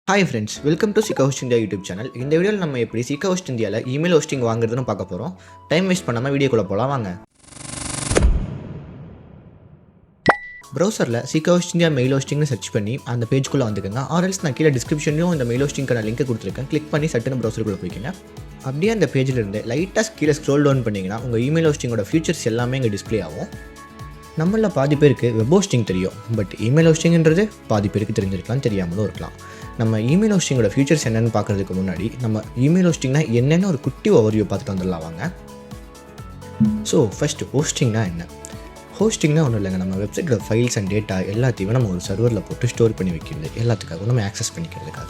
Hi friends, welcome to Shikha host India YouTube channel. இந்த வீடியோவில் நம்ம எப்படி சிக்கா ஹோஸ்ட் இந்தியாவில் இமெயில் ஹோஸ்டிங் வாங்குறதுன்னு பார்க்க போகிறோம். டைம் வேஸ்ட் பண்ணாமல் வீடியோக்குள்ளே போகலாம் வாங்க. ப்ரௌசரில் சிக்கா ஹோஸ்ட் இந்தியா மெயில் ஹோஸ்டிங்னு சர்ச் பண்ணி அந்த பேஜ்குள்ளே வந்துக்கோங்க. ஆர்எல்ஸ் நான் கீழே டிஸ்கிரிப்ஷன்லையும் இந்த மெயில் ஹோஸ்டிங்கான லிங்க் கொடுத்துருக்கேன். கிளிக் பண்ணி சட்டுன்னு ப்ரௌசருக்குள்ளே போய்க்கிங்க. அப்படியே அந்த பேஜில் இருந்து லைட்டாக கீழே ஸ்க்ரோல் டவுன் பண்ணிங்கன்னா உங்கள் இமெயில் ஹோஸ்டிங்கோட ஃபியூச்சர்ஸ் எல்லாமே இங்கே டிஸ்பிளே ஆகும். நம்மளில் பாதி பேருக்கு வெப் ஹோஸ்டிங் தெரியும், பட் இமெயில் ஹோஸ்டிங்கிறது பாதி பேருக்கு தெரிஞ்சிருக்கலாம், தெரியாமலும் இருக்கலாம். நம்ம இமெயில் ஹோஸ்டிங்கோட ஃபியூச்சர்ஸ் என்னென்னு பார்க்குறதுக்கு முன்னாடி நம்ம இமெயில் ஹோஸ்டிங்னா என்னென்னு ஒரு குட்டி ஓவர்வியூ பார்த்துட்டு வந்துடலாம் வாங்க. ஸோ ஃபஸ்ட்டு ஹோஸ்டிங்னா என்ன? ஹோஸ்டிங்னா ஒன்றும் இல்லைங்க, நம்ம வெப்சைட்டோட ஃபைல்ஸ் அண்ட் டேட்டா எல்லாத்தையுமே நம்ம ஒரு சர்வரில் போட்டு ஸ்டோர் பண்ணி வைக்கிறது, எல்லாத்துக்காகவும் நம்ம ஆக்சஸ் பண்ணிக்கிறதுக்காக.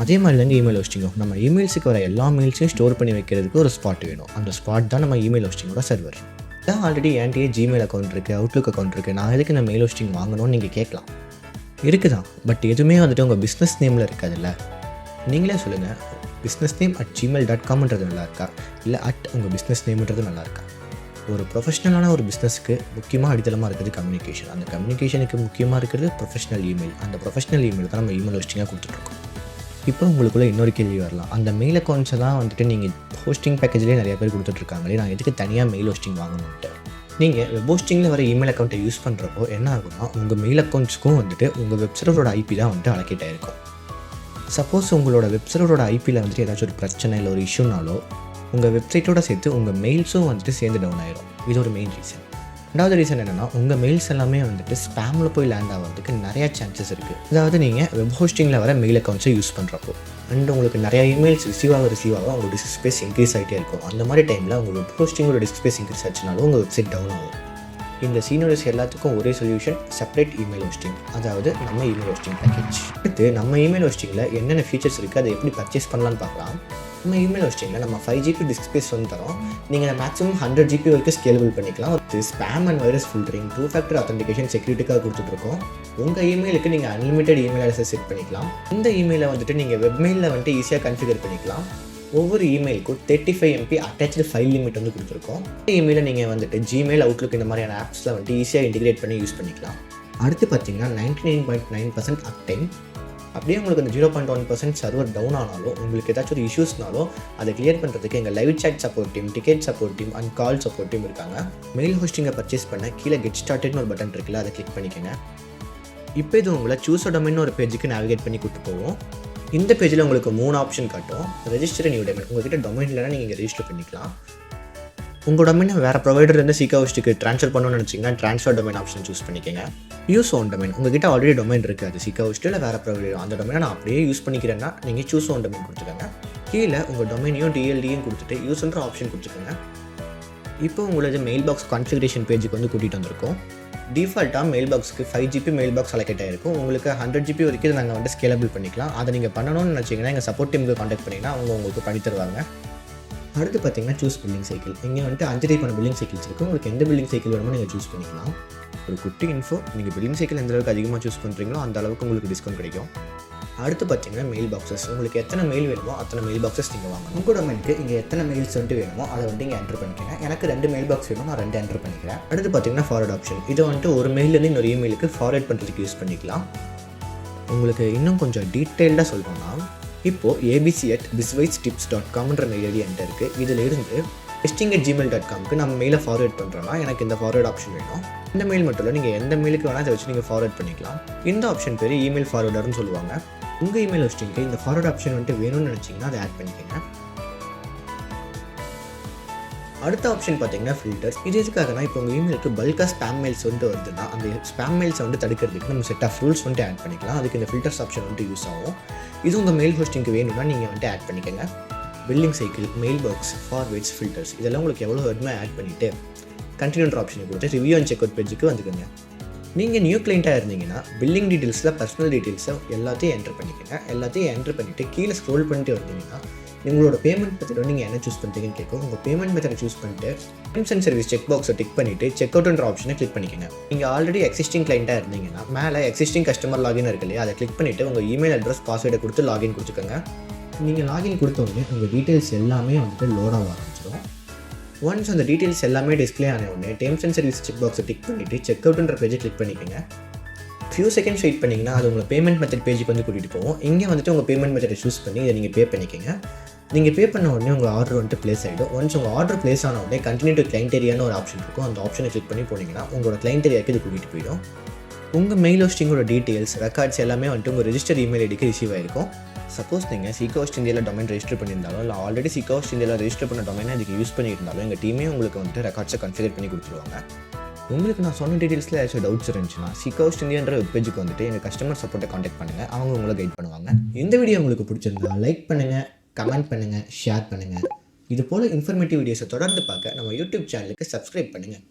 அதே மாதிரி தாங்க இமெயில் ஹோஸ்டிங்கும். நம்ம இமெயில்ஸுக்கு வர எல்லா மெயில்ஸையும் ஸ்டோர் பண்ணி வைக்கிறதுக்கு ஒரு ஸ்பாட் வேணும். அந்த ஸ்பாட் தான் நம்ம இமெயில் ஹோஸ்டிங்கோட சர்வர். இதான் ஆல்ரெடி என்கிட்டயே ஜிமெயில் அக்கௌண்ட் இருக்குது, அவுட்லுக் அக்கௌண்ட் இருக்குது, நான் எதுக்கு நான் மெயில் ஹோஸ்டிங் வாங்கணும்னு நீங்கள் கேட்கலாம். இருக்குதான், பட் எதுவுமே வந்துட்டு உங்கள் பிஸ்னஸ் நேமில் இருக்காதுல்ல. நீங்களே சொல்லுங்கள், பிஸ்னஸ் நேம் @gmail.comன்றது நல்லா இருக்கா, இல்லை உங்கள் பிஸ்னஸ் நேம்ன்றது நல்லா இருக்கா? ஒரு ப்ரொஃபஷ்னலான ஒரு பிஸ்னஸ்க்கு முக்கியமாக அடித்தளமாக இருக்கிறது கம்யூனிகேஷன். அந்த கம்யூனிகேஷனுக்கு முக்கியமாக இருக்கிறது ப்ரொஃபஷ்னல் இமெயில். அந்த ப்ரொஃபஷ்னல் இமெயில் தான் நம்ம இமெயில் ஹோஸ்டிங்காக கொடுத்துட்ருக்கோம். இப்போ உங்களுக்குள்ளே இன்னொரு கேள்வி வரலாம், அந்த மெயில் அக்கௌண்ட்ஸை தான் வந்துட்டு நீங்கள் ஹோஸ்டிங் பேக்கேஜ்லேயே நிறைய பேர் கொடுத்துட்ருக்காங்களே, நான் எதுக்கு தனியாக மெயில் ஹோஸ்டிங் வாங்கணுன்ட்டு. நீங்கள் வெப் ஹோஸ்டிங்கில் வர இமெயில் அக்கௌண்ட்டை யூஸ் பண்ணுறப்போ என்ன ஆகும்னா, உங்கள் மெயில் அக்கௌண்ட்ஸ்க்கும் வந்துட்டு உங்கள் வெப்சர்வரோட ஐபி தான் வந்துட்டு அலோகேட் ஆகிருக்கும். சப்போஸ் உங்களோட வெப்சர்வரோட ஐபியில் வந்துட்டு ஏதாச்சும் ஒரு பிரச்சனை இல்லை ஒரு இஷ்யூனாலோ உங்கள் வெப்சைட்டோட சேர்த்து உங்கள் மெயில்ஸும் வந்துட்டு சேர்ந்து டவுன் ஆயிரும். இது ஒரு மெயின் ரீசன். ரெண்டாவது ரீசன் என்னென்னா, உங்கள் மெயில்ஸ் எல்லாமே வந்துட்டு ஸ்பேமில் போய் லேண்ட் ஆகிறதுக்கு நிறையா சான்சஸ் இருக்குது. அதாவது நீங்கள் வெப் ஹோஸ்டிங்கில் வர மெயில் அக்கௌண்ட்ஸை யூஸ் பண்ணுறப்போ அண்ட் உங்களுக்கு நிறையா இமெயில்ஸ் ரிசீவ் ஆக உங்கள் டிஸ்க் ஸ்பேஸ் இன்க்ரீஸ் ஆகிட்டே இருக்கும். அந்த மாதிரி டைமில் உங்கள் வெப் ஹோஸ்டிங்கோட டிஸ்க் ஸ்பேஸ் இன்க்ரீஸ் ஆச்சுனாலும் உங்கள் வெப்சைட் டவுன் ஆகும். இந்த சீனியர்ஸ் எல்லாத்துக்கும் ஒரே சொல்யூஷன், செப்பரேட் இமெயில் ஹோஸ்டிங். அதாவது நம்ம இமெயில் ஹோஸ்டிங் பேக்கேஜ். அடுத்து நம்ம இமெயில் ஹோஸ்டிங்கில் என்னென்ன ஃபீச்சர்ஸ் இருக்குது, அதை எப்படி பர்ச்சேஸ் பண்ணலான்னு பார்க்கலாம். நம்ம இமெயில் ஹோஸ்டிங்கில் நம்ம 5 GB டிஸ்க் ஸ்பேஸ் வந்து தரோம். நீங்கள் மேக்ஸிமம் 100 GB வரைக்கும் ஸ்கேலபிள் பண்ணிக்கலாம். ஒரு spam and virus filtering, 2 factor authentication, செக்யூரிட்டிக்காக கொடுத்துட்ருக்கோம். உங்கள் இமெயிலுக்கு நீங்கள் அன்லிமிட்டட் இமெயில் அட்ரஸ் செட் பண்ணிக்கலாம். இந்த இமெயிலை வந்துட்டு நீங்கள் வெப்மெயிலில் வந்துட்டு ஈஸியாக கன்ஃபிகர் பண்ணிக்கலாம். ஒவ்வொரு இமெயிலுக்கும் 35 MB அட்டாச்சு ஃபைல் லிமிட் வந்து கொடுத்துருக்கோம். இந்த இமெயிலை நீங்கள் வந்துட்டு ஜிமெயில், அவுட்லுக் இந்த மாதிரியான ஆப்ஸில் வந்துட்டு ஈஸியாக இன்டிகிரேட் பண்ணி யூஸ் பண்ணிக்கலாம். அடுத்து பார்த்தீங்கன்னா 99.9% அப் டைம். அப்படியே உங்களுக்கு அந்த 0.1% சர்வர் டவுன் ஆனாலும், உங்களுக்கு ஏதாச்சும் ஒரு இஷ்யூஸ்னாலும் அதை கிளியர் பண்ணுறதுக்கு எங்கள் live chat support team, ticket support team and call support team இருக்காங்க. மெயில் ஹோஸ்டிங்கை பர்ச்சேஸ் பண்ண கீழே கெட் ஸ்டார்டட்னு ஒரு பட்டன் இருக்குல்ல, அதை கிளிக் பண்ணிக்கோங்க. இப்போ இது உங்களை சூஸ் டொமைன் ஒரு பேஜுக்கு நேவிகேட் பண்ணி கூட்டு போவோம். இந்த பேஜில் உங்களுக்கு 3 ஆப்ஷன் காட்டும். Register new domain. உங்கள்கிட்ட டொமைன் இல்லைனா நீங்கள் இங்கே ரெஜிஸ்டர் பண்ணிக்கலாம். உங்கள் டொமைனை வேறு ப்ரொவைடர்லேருந்து சிக்கா ஹோஸ்ட்டுக்கு ட்ரான்ஸ்ஃபர் பண்ணணும்னு நினச்சிங்கன்னா ட்ரான்ஸ்ஃபர் டொமைன் ஆப்ஷன் சூஸ் பண்ணிக்கோங்க. Use own domain. உங்கள்கிட்ட ஆல்ரெடி டொமைன் இருக்குது, அது சிக்கா ஹோஸ்ட்டு இல்லை வேறு ப்ரொவைடர், அந்த டொமைனை நான் அப்படியே யூஸ் பண்ணிக்கிறேன்னா நீங்கள் சூஸ் ஓன் டொமைன் கொடுத்துக்கோங்க. கீழே உங்கள் டொமைனையும் டிஎல்டியும் கொடுத்துட்டு யூஸ்ன்ற ஆப்ஷன் கொடுத்துக்கோங்க. இப்போ உங்களது மெயில் பாக்ஸ் கான்ஃபிகரேஷன் பேஜுக்கு வந்து கூட்டிகிட்டு வந்திருக்கோம். டிஃபால்ட்டாக மெயில் பாக்ஸுக்கு 5 GB மெயில் பாக்ஸ் அலோகேட் ஆகிருக்கும். உங்களுக்கு 100 GB வரைக்கும் இதை நாங்கள் வந்து ஸ்கேலபிள் பண்ணிக்கலாம். அதை நீங்கள் பண்ணணும்னு நினச்சிங்கன்னா எங்கள் சப்போர்ட் டீமுக்கு கான்டாக்ட் பண்ணிங்கன்னா அவங்க உங்களுக்கு பண்ணி தருவாங்க. அடுத்து பார்த்தீங்கன்னா சூஸ் பில்லிங் சைக்கிள். இங்கே வந்துட்டு 5 டைப்பான பில்லிங் சைக்கிள்ஸ் இருக்குது. உங்களுக்கு எந்த பில்லிங் சைக்கிள் வேணுமோ நீங்கள் சூஸ் பண்ணிக்கலாம். ஒரு குட்டி இன்ஃபோ, நீங்கள் பில்லிங் சைக்கிள் எந்த அளவுக்கு அதிகமாக சூஸ் பண்ணுறீங்களோ அந்த அளவுக்கு உங்களுக்கு டிஸ்கவுண்ட் கிடைக்கும். அடுத்து பார்த்தீங்கன்னா மெயில் பாக்ஸஸ். உங்களுக்கு எத்தனை மெயில் வேணுமோ அத்தனை மெயில் பாக்ஸஸ் நீங்கள் வாங்கணும். உங்கள் டொமைனுக்கு இங்கே எத்தனை மெயில்ஸ் வந்துட்டு வேணுமோ அதை வந்துட்டு இங்கே என்ட்ரு பண்ணிக்கோங்க. எனக்கு 2 மெயில் பாக்ஸ் வேணும், நான் 2 என்ட்ரு பண்ணிக்கிறேன். அடுத்து பார்த்தீங்கன்னா ஃபார்வர்ட் ஆப்ஷன். இதை வந்துட்டு ஒரு மெயிலேருந்து இன்னொரு இமெயிலுக்கு ஃபார்வர்ட் பண்ணுறதுக்கு யூஸ் பண்ணிக்கலாம். உங்களுக்கு இன்னும் கொஞ்சம் டீட்டெயில்டாக சொல்லணும்னா, இப்போது abc@bizwisetips.comன்ற மெயில் ஐடி என்கிட்ட இருக்குது. இதில் இருந்து testing@gmail.comக்கு நம்ம மெயிலை ஃபார்வர்ட் பண்ணுறோன்னா எனக்கு இந்த ஃபார்வர்ட் ஆப்ஷன் வேணும். இந்த மெயில் மட்டும் இல்லை, நீங்கள் எந்த மெயிலுக்கு வேணால் அதை வச்சு நீங்கள் ஃபார்வர்ட் பண்ணிக்கலாம். இந்த ஆப்ஷன் பேர் இமெயில் ஃபார்வர்டர்னு சொல்லுவாங்க. உங்கள் இமெயில் ஹோஸ்டிங்க்கு இந்த ஃபார்வர்ட் ஆப்ஷன் வந்துட்டு வேணும்னு நினச்சிங்கன்னா அதை ஆட் பண்ணிக்கோங்க. அடுத்த ஆப்ஷன் பார்த்தீங்கன்னா ஃபில்டர்ஸ். இது எதுக்காகனா, இப்போ உங்கள் இமெயிலுக்கு பல்காக ஸ்பேம் மெயில்ஸ் வந்துட்டு வருதுன்னா அந்த ஸ்பேம் மெயில்ஸை வந்து தடுக்கிறதுக்கு நம்ம செட் ஆஃப் ரூல்ஸ் வந்துட்டு ஆட் பண்ணிக்கலாம். அதுக்கு இந்த ஃபில்டர்ஸ் ஆப்ஷன் வந்துட்டு யூஸ் ஆகும். இது உங்கள் மெயில் ஹோஸ்டிங்க்கு வேணும்னா நீங்கள் வந்துட்டு ஆட் பண்ணிக்கோங்க. Billing cycle, mail box, forwards, filters இதெல்லாம் உங்களுக்கு எவ்வளோ வேணுமோ ஆட் பண்ணிவிட்டு கண்டினியூன்ற ஆப்ஷனை கொடுத்து ரிவ்யூ அண்ட் செக் அவுட் பேஜுக்கு வந்துக்கோங்க. நீங்கள் நியூ கிளைண்ட்டாக இருந்தீங்கன்னா பில்லிங் டீட்டெயில்ஸில் பர்சனல் டீட்டெயில்ஸை எல்லாத்தையும் என்ட்ரு பண்ணிக்கோங்க. எல்லாத்தையும் என்ட்ரு பண்ணிவிட்டு கீழே ஸ்க்ரோல் பண்ணிட்டு வந்தீங்கன்னா உங்களோட பேமெண்ட் மெத்தட் நீங்கள் என்ன சூஸ் பண்ணுறீங்கன்னு கேட்கும். உங்கள் பேமெண்ட் மெத்தடை சூஸ் பண்ணிட்டு டெர்ம்ஸ் அண்ட் சர்வீஸ் செக் பாக்ஸை டிக் பண்ணிவிட்டு செக் அவுட்ன்ற ஆப்ஷனை கிளிக் பண்ணிக்கோங்க. நீங்கள் ஆல்ரெடி எக்ஸிஸ்டிங் கிளைண்ட்டாக இருந்தீங்கன்னா மேலே எக்ஸிஸ்டிங் கஸ்டமர் லாகின் இருக்கு இல்லையா, அதை கிளிக் பண்ணிவிட்டு உங்கள் இமெயில் அட்ரஸ், பாஸ்வேர்டை கொடுத்து லாகின் கொடுத்துக்கோங்க. நீங்கள் லாகின் கொடுத்தோடனே உங்கள் டீட்டெயில்ஸ் எல்லாமே வந்துட்டு லோட் ஆக ஆரம்பிச்சிடும். ஒன்ஸ் அந்த டீட்டெயில்ஸ் எல்லாமே டிஸ்பிளே ஆன உடனே டெர்ம்ஸ் அண்ட் சர்வீஸ் செக் பாக்ஸை டிக் பண்ணிவிட்டு செக் அவுட்ன்ற பேஜை கிளிக் பண்ணிக்கோங்க. ஃபியூ செகண்ட்ஸ் வெயிட் பண்ணிங்கன்னா அது உங்களை பேமெண்ட் மெத்தட் பேஜுக்கு வந்து கூட்டிகிட்டு போகும். இங்கே வந்துட்டு உங்கள் பேமெண்ட் மெத்தடை சூஸ் பண்ணி இதை நீங்கள் பே பண்ணிக்கோங்க. நீங்கள் பே பண்ண உடனே உங்கள் ஆர்டர் வந்துட்டு ப்ளேஸ் ஆகிடும். ஒன்ஸ் உங்கள் ஆர்டர் ப்ளேஸ் ஆன உடனே கண்டினியூ டு கிளைண்ட் ஏரியான்னு ஒரு ஆப்ஷன் இருக்கும். அந்த ஆப்ஷனை கிளிக் பண்ணி போனீங்கன்னா உங்களோட கிளைண்ட் ஏரியாவுக்கு இது கூட்டிகிட்டு போயிடும். உங்கள் மெயில் ஹோஸ்டிங்கோட டீட்டெயில்ஸ் ரெக்கார்ட்ஸ் எல்லாமே வந்துட்டு உங்கள் ரெஜிஸ்டர் இமெயில் ஐடிக்கு ரிசீவ் ஆகிருக்கும். சப்போஸ் நீங்கள் சீக்கா ஹோஸ்ட் இந்தியாவில் டொமைன் ரெஜிஸ்டர் பண்ணியிருந்தாலும் இல்லை ஆல்ரெடி சீக்கா ஹோஸ்ட் இந்தியாவில் ரெஜிஸ்டர் பண்ண டொமைனை அதுக்கு யூஸ் பண்ணியிருந்தாலும் எங்கள் டீமே உங்களுக்கு வந்துட்டு ரெக்கார்ட்ஸை கன்ஃபிகர் பண்ணி கொடுத்துருவாங்க. உங்களுக்கு நான் சொன்ன டீட்டெயில்ஸில் ஏதாச்சும் டவுட்ஸ் இருந்துச்சுன்னா சீக்கா ஹோஸ்ட் இந்தியான்ற வெப் பேஜுக்கு வந்துட்டு எங்கள் கஸ்டமர் சப்போர்ட்டை காண்டாக்ட் பண்ணுங்கள். அவங்க உங்களை கைட் பண்ணுவாங்க. இந்த வீடியோ உங்களுக்கு பிடிச்சிருந்தா லைக் பண்ணுங்கள், கமெண்ட் பண்ணுங்கள், ஷேர் பண்ணுங்கள். இது போல் இன்ஃபர்மேட்டிவ் வீடியோஸை தொடர்ந்து பார்க்க நம்ம யூடியூப் சேனலுக்கு சப்ஸ்கிரைப் பண்ணுங்கள்.